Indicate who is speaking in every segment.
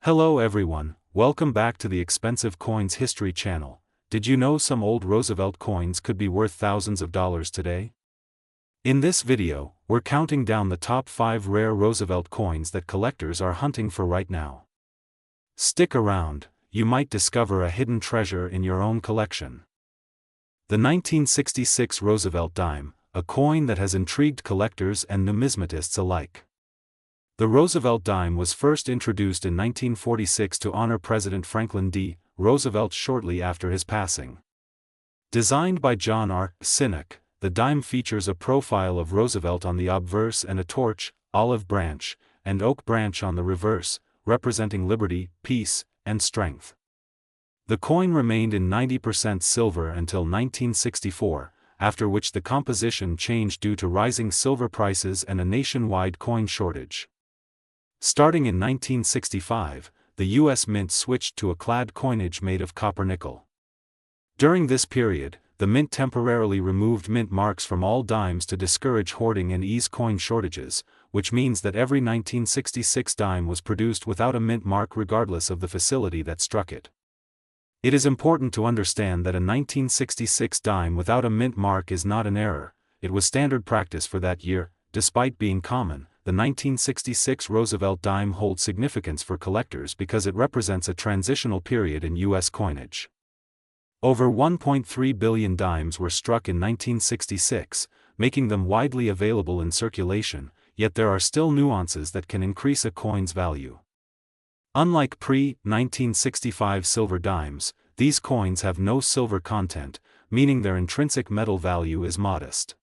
Speaker 1: Hello everyone, welcome back to the Expensive Coins History channel. Did you know some old Roosevelt coins could be worth thousands of dollars today? In this video, we're counting down the top 5 rare Roosevelt coins that collectors are hunting for right now. Stick around, you might discover a hidden treasure in your own collection. The 1966 Roosevelt dime, a coin that has intrigued collectors and numismatists alike. The Roosevelt dime was first introduced in 1946 to honor President Franklin D. Roosevelt shortly after his passing. Designed by John R. Sinnock, the dime features a profile of Roosevelt on the obverse and a torch, olive branch, and oak branch on the reverse, representing liberty, peace, and strength. The coin remained in 90% silver until 1964, after which the composition changed due to rising silver prices and a nationwide coin shortage. Starting in 1965, the U.S. Mint switched to a clad coinage made of copper nickel. During this period, the Mint temporarily removed mint marks from all dimes to discourage hoarding and ease coin shortages, which means that every 1966 dime was produced without a mint mark regardless of the facility that struck it. It is important to understand that a 1966 dime without a mint mark is not an error, it was standard practice for that year. Despite being common, the 1966 Roosevelt dime holds significance for collectors because it represents a transitional period in U.S. coinage. Over 1.3 billion dimes were struck in 1966, making them widely available in circulation, yet there are still nuances that can increase a coin's value. Unlike pre-1965 silver dimes, these coins have no silver content, meaning their intrinsic metal value is modest.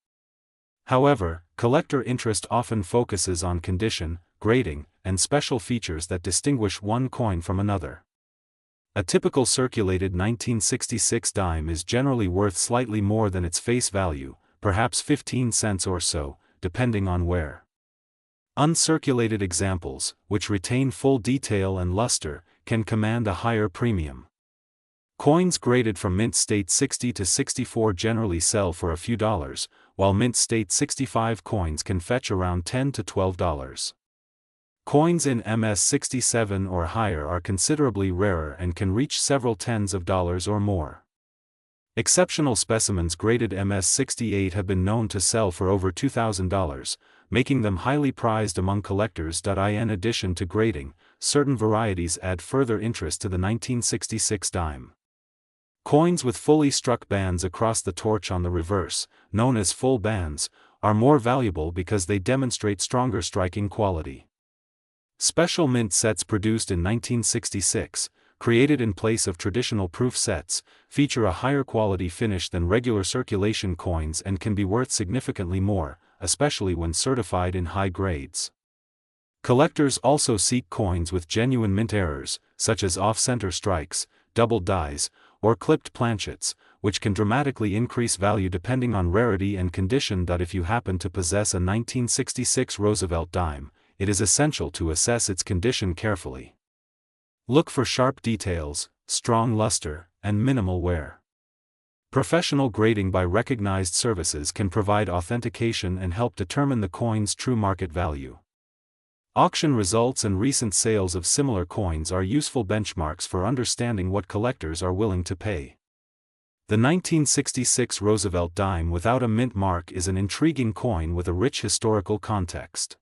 Speaker 1: However, collector interest often focuses on condition, grading, and special features that distinguish one coin from another. A typical circulated 1966 dime is generally worth slightly more than its face value, perhaps 15 cents or so, depending on where. Uncirculated examples, which retain full detail and luster, can command a higher premium. Coins graded from Mint State 60 to 64 generally sell for a few dollars, while Mint State 65 coins can fetch around $10 to $12. Coins in MS 67 or higher are considerably rarer and can reach several tens of dollars or more. Exceptional specimens graded MS 68 have been known to sell for over $2,000, making them highly prized among collectors. In addition to grading, certain varieties add further interest to the 1966 dime. Coins with fully struck bands across the torch on the reverse, known as full bands, are more valuable because they demonstrate stronger striking quality. Special mint sets produced in 1966, created in place of traditional proof sets, feature a higher quality finish than regular circulation coins and can be worth significantly more, especially when certified in high grades. Collectors also seek coins with genuine mint errors, such as off-center strikes, double dies, or clipped planchets, which can dramatically increase value depending on rarity and condition. If you happen to possess a 1966 Roosevelt dime, it is essential to assess its condition carefully. Look for sharp details, strong luster, and minimal wear. Professional grading by recognized services can provide authentication and help determine the coin's true market value. Auction results and recent sales of similar coins are useful benchmarks for understanding what collectors are willing to pay. The 1966 Roosevelt dime without a mint mark is an intriguing coin with a rich historical context.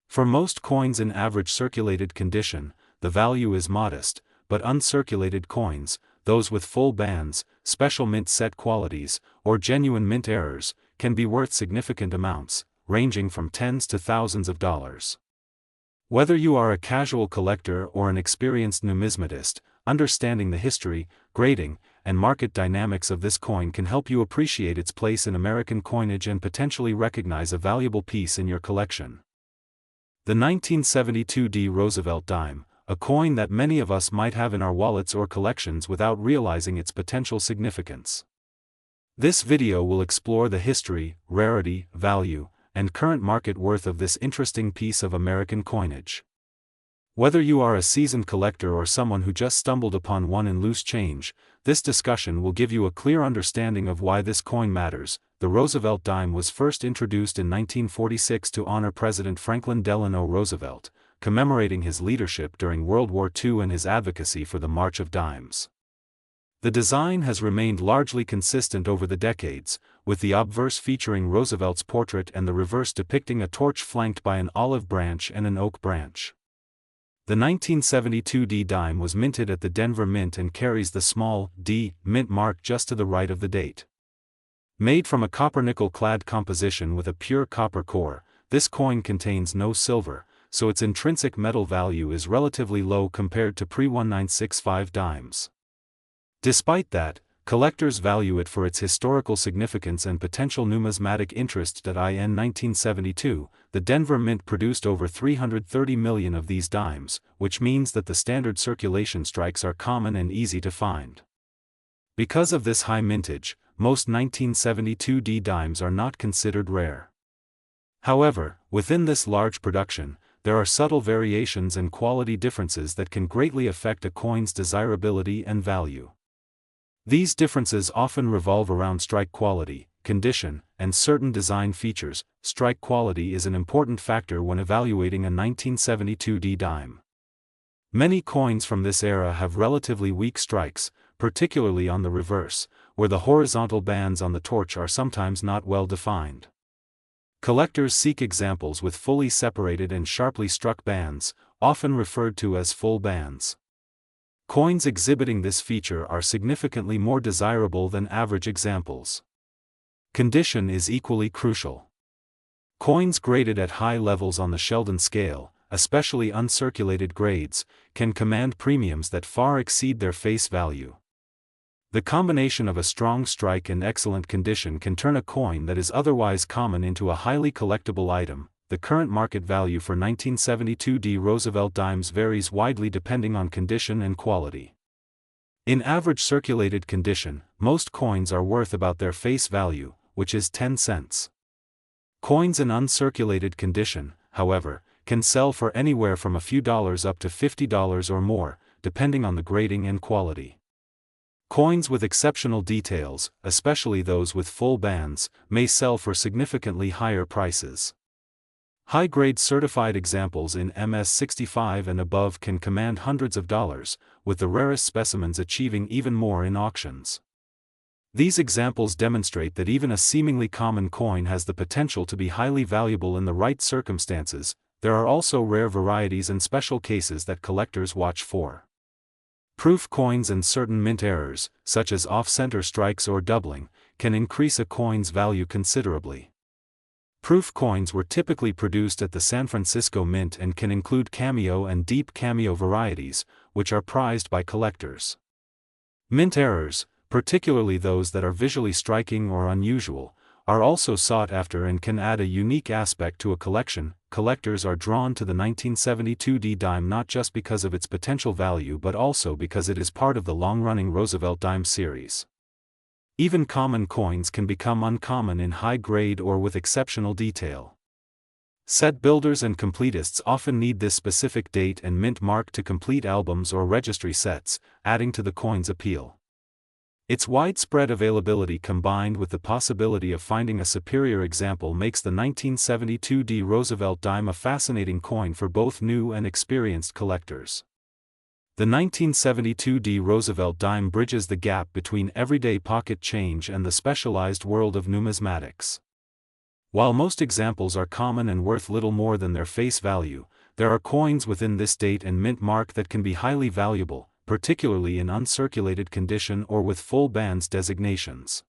Speaker 1: For most coins in average circulated condition, the value is modest, but uncirculated coins, those with full bands, special mint set qualities, or genuine mint errors, can be worth significant amounts, ranging from tens to thousands of dollars. Whether you are a casual collector or an experienced numismatist, understanding the history, grading, and market dynamics of this coin can help you appreciate its place in American coinage and potentially recognize a valuable piece in your collection. The 1972 D. Roosevelt dime, a coin that many of us might have in our wallets or collections without realizing its potential significance. This video will explore the history, rarity, value, and current market worth of this interesting piece of American coinage. Whether you are a seasoned collector or someone who just stumbled upon one in loose change, this discussion will give you a clear understanding of why this coin matters. The Roosevelt dime was first introduced in 1946 to honor President Franklin Delano Roosevelt, commemorating his leadership during World War II and his advocacy for the March of Dimes. The design has remained largely consistent over the decades, with the obverse featuring Roosevelt's portrait and the reverse depicting a torch flanked by an olive branch and an oak branch. The 1972 D dime was minted at the Denver Mint and carries the small D mint mark just to the right of the date. Made from a copper-nickel-clad composition with a pure copper core, this coin contains no silver, so its intrinsic metal value is relatively low compared to pre-1965 dimes. Despite that, collectors value it for its historical significance and potential numismatic interest. In 1972, the Denver Mint produced over 330 million of these dimes, which means that the standard circulation strikes are common and easy to find. Because of this high mintage, most 1972 D dimes are not considered rare. However, within this large production, there are subtle variations and quality differences that can greatly affect a coin's desirability and value. These differences often revolve around strike quality, condition, and certain design features. Strike quality is an important factor when evaluating a 1972 D dime. Many coins from this era have relatively weak strikes, particularly on the reverse, where the horizontal bands on the torch are sometimes not well defined. Collectors seek examples with fully separated and sharply struck bands, often referred to as full bands. Coins exhibiting this feature are significantly more desirable than average examples. Condition is equally crucial. Coins graded at high levels on the Sheldon scale, especially uncirculated grades, can command premiums that far exceed their face value. The combination of a strong strike and excellent condition can turn a coin that is otherwise common into a highly collectible item. The current market value for 1972 D Roosevelt dimes varies widely depending on condition and quality. In average circulated condition, most coins are worth about their face value, which is 10 cents. Coins in uncirculated condition, however, can sell for anywhere from a few dollars up to $50 or more, depending on the grading and quality. Coins with exceptional details, especially those with full bands, may sell for significantly higher prices. High-grade certified examples in MS-65 and above can command hundreds of dollars, with the rarest specimens achieving even more in auctions. These examples demonstrate that even a seemingly common coin has the potential to be highly valuable in the right circumstances. There are also rare varieties and special cases that collectors watch for. Proof coins and certain mint errors, such as off-center strikes or doubling, can increase a coin's value considerably. Proof coins were typically produced at the San Francisco Mint and can include cameo and deep cameo varieties, which are prized by collectors. Mint errors, particularly those that are visually striking or unusual, are also sought after and can add a unique aspect to a collection. Collectors are drawn to the 1972 D dime not just because of its potential value but also because it is part of the long-running Roosevelt dime series. Even common coins can become uncommon in high grade or with exceptional detail. Set builders and completists often need this specific date and mint mark to complete albums or registry sets, adding to the coin's appeal. Its widespread availability combined with the possibility of finding a superior example makes the 1972 D Roosevelt dime a fascinating coin for both new and experienced collectors. The 1972 D Roosevelt dime bridges the gap between everyday pocket change and the specialized world of numismatics. While most examples are common and worth little more than their face value, there are coins within this date and mint mark that can be highly valuable, particularly in uncirculated condition or with full bands designations.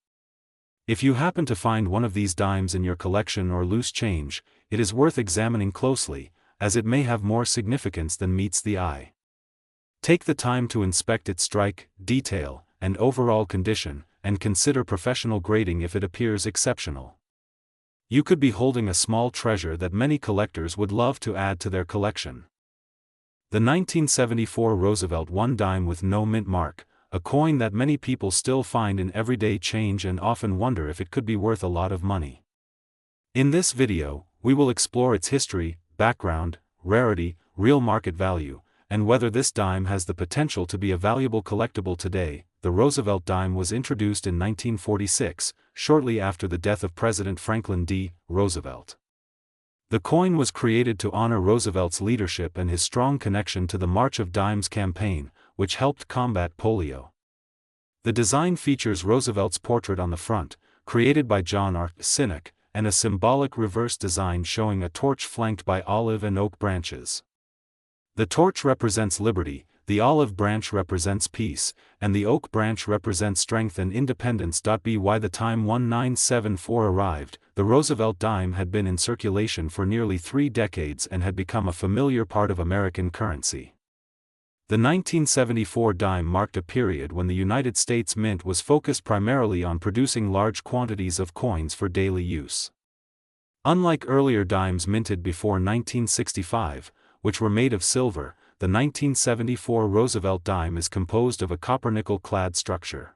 Speaker 1: If you happen to find one of these dimes in your collection or loose change, it is worth examining closely, as it may have more significance than meets the eye. Take the time to inspect its strike, detail, and overall condition, and consider professional grading if it appears exceptional. You could be holding a small treasure that many collectors would love to add to their collection. The 1974 Roosevelt 1 dime with no mint mark, a coin that many people still find in everyday change and often wonder if it could be worth a lot of money. In this video, we will explore its history, background, rarity, real market value, and whether this dime has the potential to be a valuable collectible today. The Roosevelt dime was introduced in 1946, shortly after the death of President Franklin D. Roosevelt. The coin was created to honor Roosevelt's leadership and his strong connection to the March of Dimes campaign, which helped combat polio. The design features Roosevelt's portrait on the front, created by John R. Sinek, and a symbolic reverse design showing a torch flanked by olive and oak branches. The torch represents liberty, the olive branch represents peace, and the oak branch represents strength and independence. By the time 1974 arrived, the Roosevelt dime had been in circulation for nearly 3 decades and had become a familiar part of American currency. The 1974 dime marked a period when the United States Mint was focused primarily on producing large quantities of coins for daily use. Unlike earlier dimes minted before 1965, which were made of silver, the 1974 Roosevelt dime is composed of a copper-nickel-clad structure.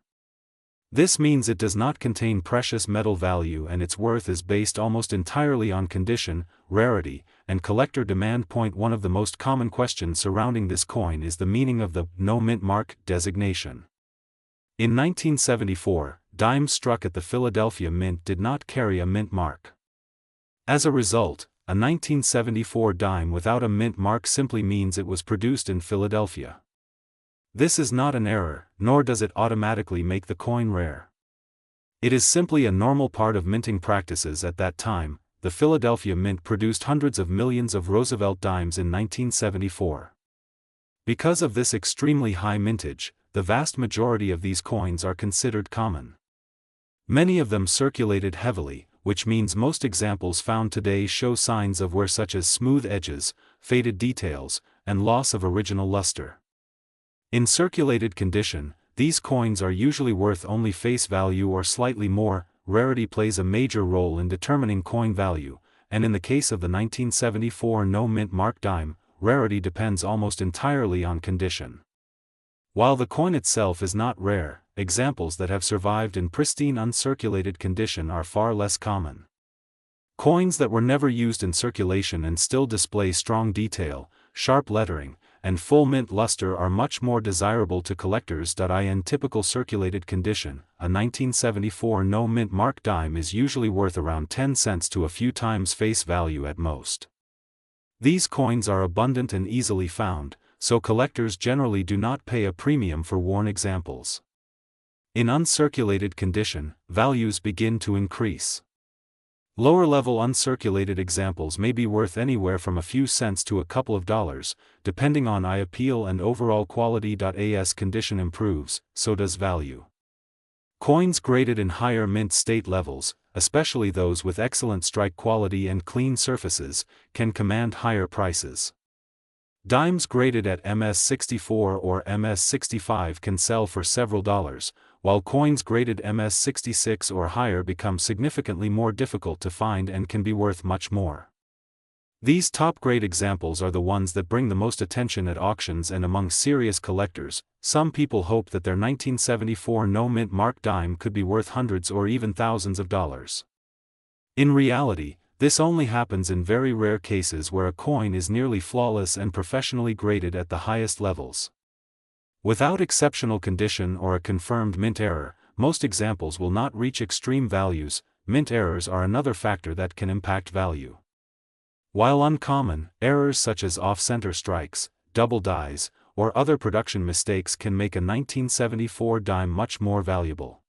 Speaker 1: This means it does not contain precious metal value and its worth is based almost entirely on condition, rarity, and collector demand. One of the most common questions surrounding this coin is the meaning of the "no mint mark" designation. In 1974, dimes struck at the Philadelphia Mint did not carry a mint mark. As a result, a 1974 dime without a mint mark simply means it was produced in Philadelphia. This is not an error, nor does it automatically make the coin rare. It is simply a normal part of minting practices at that time. The Philadelphia Mint produced hundreds of millions of Roosevelt dimes in 1974. Because of this extremely high mintage, the vast majority of these coins are considered common. Many of them circulated heavily, which means most examples found today show signs of wear such as smooth edges, faded details, and loss of original luster. In circulated condition, these coins are usually worth only face value or slightly more. Rarity plays a major role in determining coin value, and in the case of the 1974 no mint mark dime, rarity depends almost entirely on condition. While the coin itself is not rare, examples that have survived in pristine uncirculated condition are far less common. Coins that were never used in circulation and still display strong detail, sharp lettering, and full mint luster are much more desirable to collectors. In typical circulated condition, a 1974 no mint mark dime is usually worth around 10 cents to a few times face value at most. These coins are abundant and easily found, so collectors generally do not pay a premium for worn examples. In uncirculated condition, values begin to increase. Lower-level uncirculated examples may be worth anywhere from a few cents to a couple of dollars, depending on eye appeal and overall quality. As condition improves, so does value. Coins graded in higher mint state levels, especially those with excellent strike quality and clean surfaces, can command higher prices. Dimes graded at MS-64 or MS-65 can sell for several dollars, while coins graded MS-66 or higher become significantly more difficult to find and can be worth much more. These top-grade examples are the ones that bring the most attention at auctions and among serious collectors. Some people hope that their 1974 no mint mark dime could be worth hundreds or even thousands of dollars. In reality, this only happens in very rare cases where a coin is nearly flawless and professionally graded at the highest levels. Without exceptional condition or a confirmed mint error, most examples will not reach extreme values. Mint errors are another factor that can impact value. While uncommon, errors such as off-center strikes, double dies, or other production mistakes can make a 1974 dime much more valuable.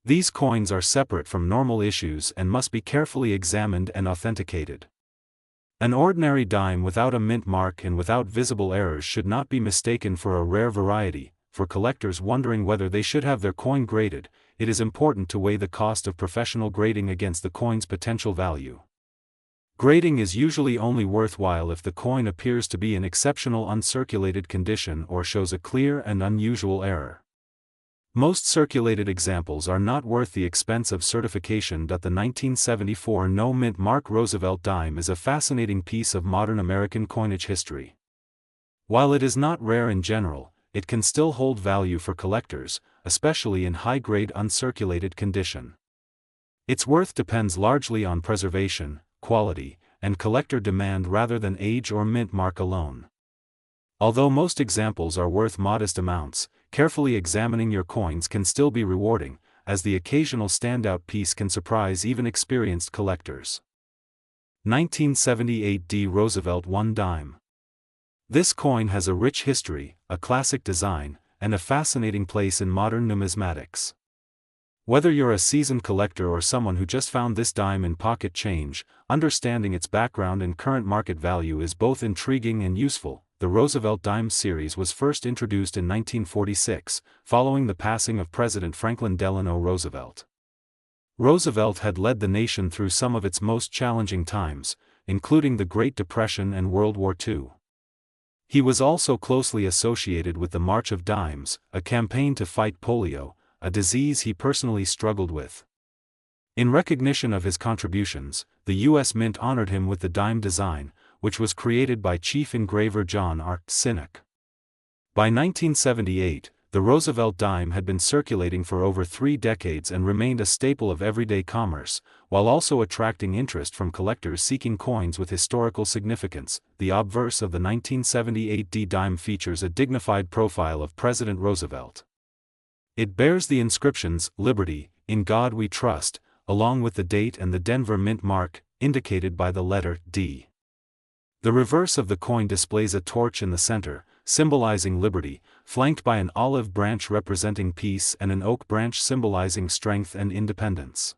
Speaker 1: These coins are separate from normal issues and must be carefully examined and authenticated. An ordinary dime without a mint mark and without visible errors should not be mistaken for a rare variety. For collectors wondering whether they should have their coin graded, it is important to weigh the cost of professional grading against the coin's potential value. Grading is usually only worthwhile if the coin appears to be in exceptional uncirculated condition or shows a clear and unusual error. Most circulated examples are not worth the expense of certification. The 1974 no mint mark Roosevelt dime is a fascinating piece of modern American coinage history. While it is not rare in general, it can still hold value for collectors, especially in high-grade uncirculated condition. Its worth depends largely on preservation, quality, and collector demand rather than age or mint mark alone. Although most examples are worth modest amounts, carefully examining your coins can still be rewarding, as the occasional standout piece can surprise even experienced collectors. 1978 D. Roosevelt 1 dime. This coin has a rich history, a classic design, and a fascinating place in modern numismatics. Whether you're a seasoned collector or someone who just found this dime in pocket change, understanding its background and current market value is both intriguing and useful. The Roosevelt Dime series was first introduced in 1946, following the passing of President Franklin Delano Roosevelt. Roosevelt had led the nation through some of its most challenging times, including the Great Depression and World War II. He was also closely associated with the March of Dimes, a campaign to fight polio, a disease he personally struggled with. In recognition of his contributions, the U.S. Mint honored him with the dime design, which was created by chief engraver John R. Sinnock. By 1978, the Roosevelt dime had been circulating for over 3 decades and remained a staple of everyday commerce, while also attracting interest from collectors seeking coins with historical significance. The obverse of the 1978 D dime features a dignified profile of President Roosevelt. It bears the inscriptions, "Liberty, in God we trust," along with the date and the Denver Mint mark, indicated by the letter D. The reverse of the coin displays a torch in the center, symbolizing liberty, flanked by an olive branch representing peace and an oak branch symbolizing strength and independence.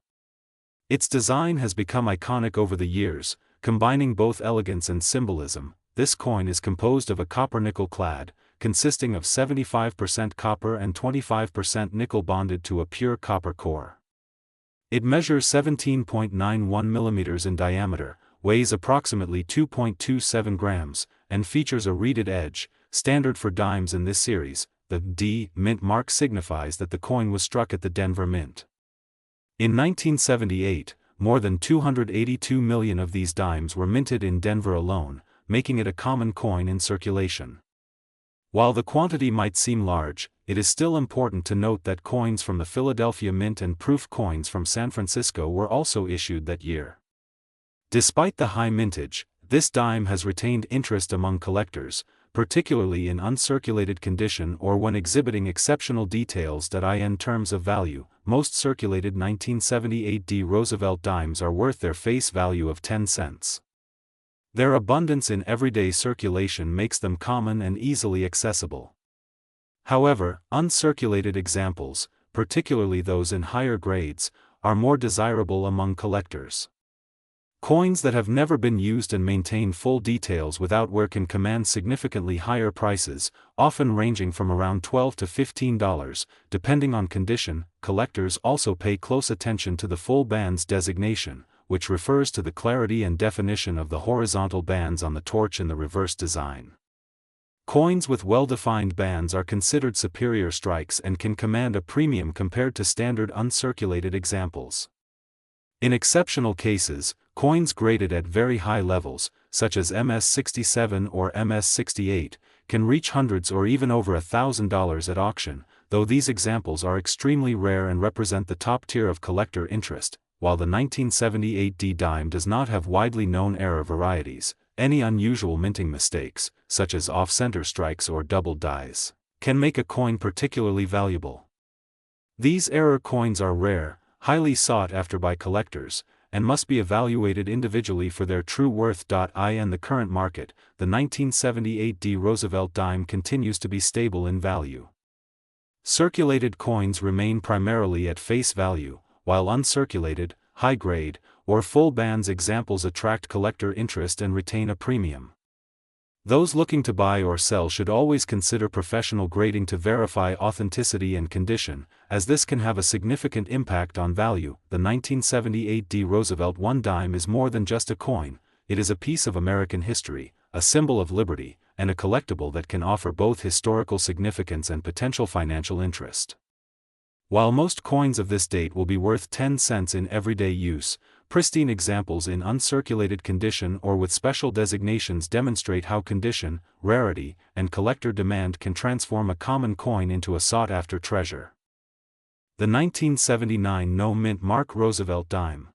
Speaker 1: Its design has become iconic over the years, combining both elegance and symbolism. This coin is composed of a copper-nickel clad, consisting of 75% copper and 25% nickel bonded to a pure copper core. It measures 17.91 millimeters in diameter, weighs approximately 2.27 grams, and features a reeded edge, standard for dimes in this series. The D Mint mark signifies that the coin was struck at the Denver Mint. In 1978, more than 282 million of these dimes were minted in Denver alone, making it a common coin in circulation. While the quantity might seem large, it is still important to note that coins from the Philadelphia Mint and proof coins from San Francisco were also issued that year. Despite the high mintage, this dime has retained interest among collectors, particularly in uncirculated condition or when exhibiting exceptional details that in terms of value. Most circulated 1978 D Roosevelt dimes are worth their face value of 10 cents. Their abundance in everyday circulation makes them common and easily accessible. However, uncirculated examples, particularly those in higher grades, are more desirable among collectors. Coins that have never been used and maintain full details without wear can command significantly higher prices, often ranging from around $12 to $15, depending on condition. Collectors also pay close attention to the full bands designation, which refers to the clarity and definition of the horizontal bands on the torch in the reverse design. Coins with well-defined bands are considered superior strikes and can command a premium compared to standard uncirculated examples. In exceptional cases, coins graded at very high levels, such as MS-67 or MS-68, can reach hundreds or even over $1,000 at auction, though these examples are extremely rare and represent the top tier of collector interest. While the 1978 D dime does not have widely known error varieties, any unusual minting mistakes, such as off-center strikes or double dies, can make a coin particularly valuable. These error coins are rare, highly sought after by collectors, and must be evaluated individually for their true worth. In the current market, the 1978 D Roosevelt dime continues to be stable in value. Circulated coins remain primarily at face value, while uncirculated, high-grade, or full bands examples attract collector interest and retain a premium. Those looking to buy or sell should always consider professional grading to verify authenticity and condition, as this can have a significant impact on value. The 1978 D Roosevelt 1 dime is more than just a coin, it is a piece of American history, a symbol of liberty, and a collectible that can offer both historical significance and potential financial interest. While most coins of this date will be worth 10 cents in everyday use, pristine examples in uncirculated condition or with special designations demonstrate how condition, rarity, and collector demand can transform a common coin into a sought-after treasure. The 1979 No Mint Mark Roosevelt dime.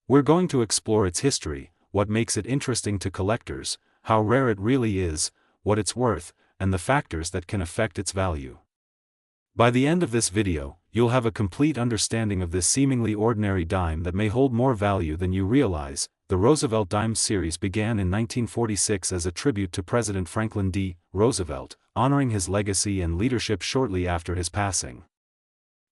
Speaker 1: We're going to explore its history, what makes it interesting to collectors, how rare it really is, what it's worth, and the factors that can affect its value. By the end of this video, you'll have a complete understanding of this seemingly ordinary dime that may hold more value than you realize. The Roosevelt Dime series began in 1946 as a tribute to President Franklin D. Roosevelt, honoring his legacy and leadership shortly after his passing.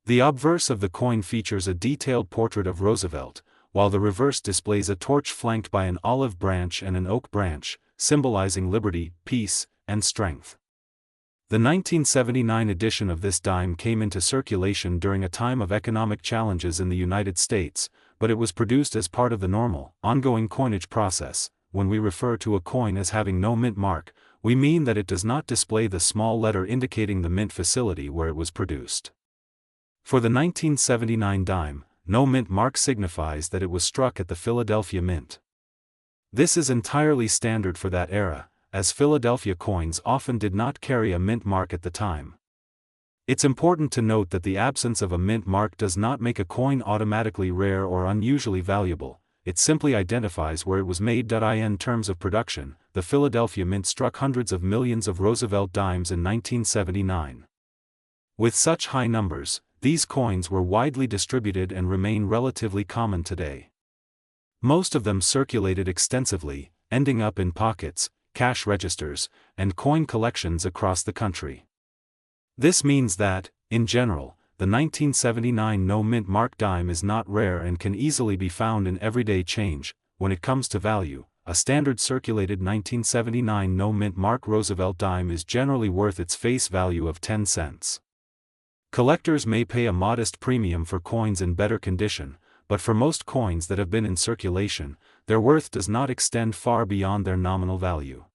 Speaker 1: The obverse of the coin features a detailed portrait of Roosevelt, while the reverse displays a torch flanked by an olive branch and an oak branch, symbolizing liberty, peace, and strength. The 1979 edition of this dime came into circulation during a time of economic challenges in the United States, but it was produced as part of the normal, ongoing coinage process. When we refer to a coin as having no mint mark, we mean that it does not display the small letter indicating the mint facility where it was produced. For the 1979 dime, no mint mark signifies that it was struck at the Philadelphia Mint. This is entirely standard for that era, as Philadelphia coins often did not carry a mint mark at the time. It's important to note that the absence of a mint mark does not make a coin automatically rare or unusually valuable, it simply identifies where it was made. In terms of production, the Philadelphia Mint struck hundreds of millions of Roosevelt dimes in 1979. With such high numbers, these coins were widely distributed and remain relatively common today. Most of them circulated extensively, ending up in pockets, cash registers, and coin collections across the country. This means that, in general, the 1979 no mint mark dime is not rare and can easily be found in everyday change. When it comes to value, a standard circulated 1979 no mint mark Roosevelt dime is generally worth its face value of 10 cents. Collectors may pay a modest premium for coins in better condition, but for most coins that have been in circulation, their worth does not extend far beyond their nominal value.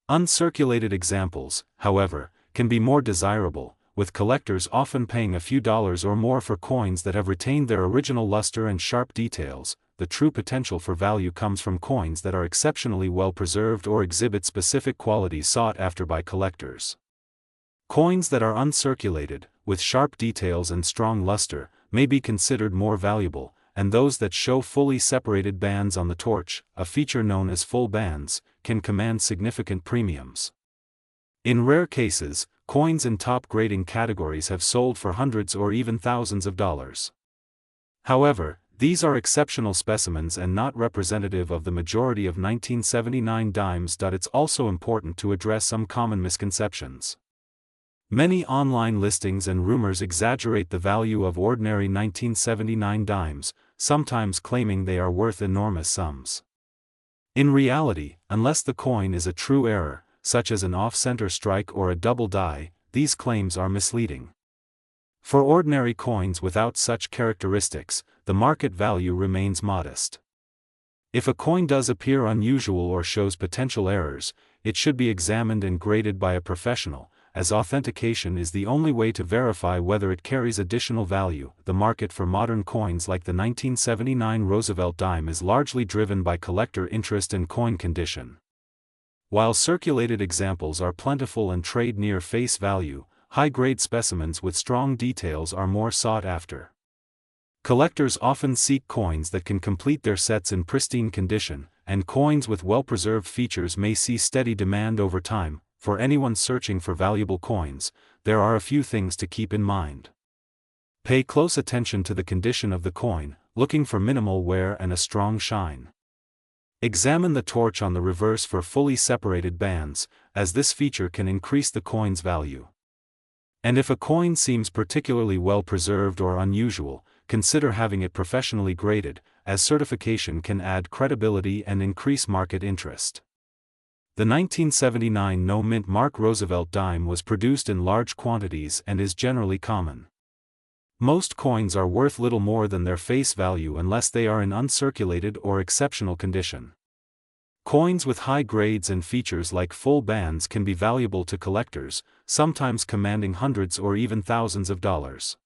Speaker 1: Uncirculated examples, however, can be more desirable, with collectors often paying a few dollars or more for coins that have retained their original luster and sharp details. The true potential for value comes from coins that are exceptionally well preserved or exhibit specific qualities sought after by collectors. Coins that are uncirculated, with sharp details and strong luster, may be considered more valuable, and those that show fully separated bands on the torch, a feature known as full bands, can command significant premiums. In rare cases, coins in top grading categories have sold for hundreds or even thousands of dollars. However, these are exceptional specimens and not representative of the majority of 1979 dimes. It's also important to address some common misconceptions. Many online listings and rumors exaggerate the value of ordinary 1979 dimes, sometimes claiming they are worth enormous sums. In reality, unless the coin is a true error, such as an off-center strike or a double die, these claims are misleading. For ordinary coins without such characteristics, the market value remains modest. If a coin does appear unusual or shows potential errors, it should be examined and graded by a professional, as authentication is the only way to verify whether it carries additional value. The market for modern coins like the 1979 Roosevelt dime is largely driven by collector interest and coin condition. While circulated examples are plentiful and trade near face value, high-grade specimens with strong details are more sought after. Collectors often seek coins that can complete their sets in pristine condition, and coins with well-preserved features may see steady demand over time. For anyone searching for valuable coins, there are a few things to keep in mind. Pay close attention to the condition of the coin, looking for minimal wear and a strong shine. Examine the torch on the reverse for fully separated bands, as this feature can increase the coin's value. And if a coin seems particularly well preserved or unusual, consider having it professionally graded, as certification can add credibility and increase market interest. The 1979 no mint mark Roosevelt dime was produced in large quantities and is generally common. Most coins are worth little more than their face value unless they are in uncirculated or exceptional condition. Coins with high grades and features like full bands can be valuable to collectors, sometimes commanding hundreds or even thousands of dollars.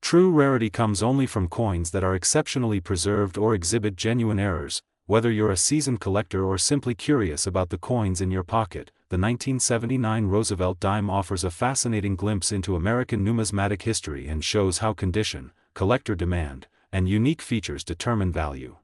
Speaker 1: True rarity comes only from coins that are exceptionally preserved or exhibit genuine errors. Whether you're a seasoned collector or simply curious about the coins in your pocket, the 1979 Roosevelt dime offers a fascinating glimpse into American numismatic history and shows how condition, collector demand, and unique features determine value.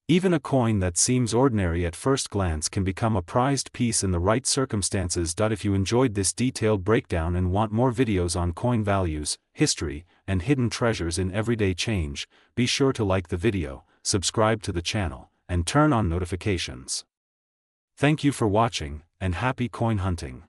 Speaker 1: Even a coin that seems ordinary at first glance can become a prized piece in the right circumstances. If you enjoyed this detailed breakdown and want more videos on coin values, history, and hidden treasures in everyday change, be sure to like the video, subscribe to the channel, and turn on notifications. Thank you for watching, and happy coin hunting.